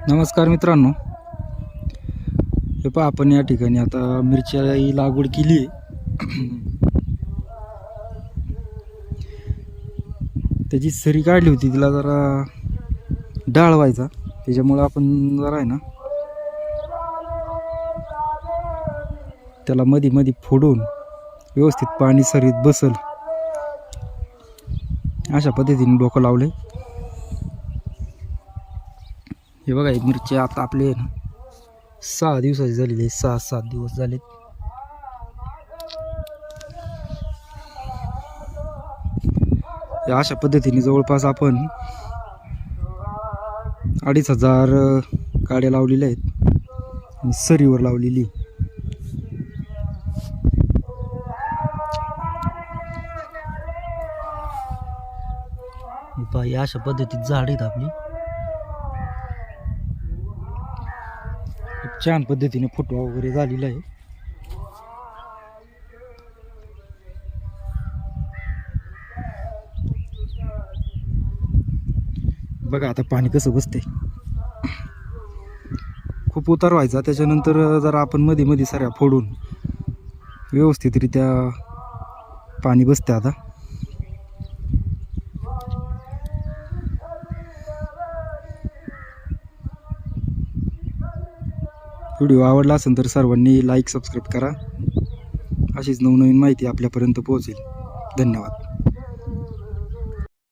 नमस्कार मित्रांनो, हे पहा आपण या ठिकाणी आता मिरची लागवड केली आहे. त्याची सरी काढली होती, तिला जरा डाळ व्हायचा, त्याच्यामुळे आपण जरा आहे ना त्याला मध्ये मध्ये फोडून व्यवस्थित पाणी सरीत बसल अशा पद्धतीने डोकं लावले. हे बघा, ही मिरची आता आपले 6 दिवसाची झालेली आहे, 6-7 दिवस झालेत. अशा पद्धतीने जवळपास आपण 2500 काड्या लावलेल्या आहेत आणि सरीवर लावलेली. अशा पद्धतीत झाड आहेत आपली. खूप छान पद्धतीने फुटवा वगैरे झालेला आहे. बघा आता पाणी कसं बसते, खूप उतार व्हायचा, त्याच्यानंतर जरा आपण मध्ये मध्ये साऱ्या फोडून व्यवस्थितरित्या पाणी बसते. आता व्हिडिओ आवडला असेल तर सर्वांनी लाईक सबस्क्राईब करा. अशीच नवनवीन माहिती आपल्यापर्यंत पोहोचेल. धन्यवाद.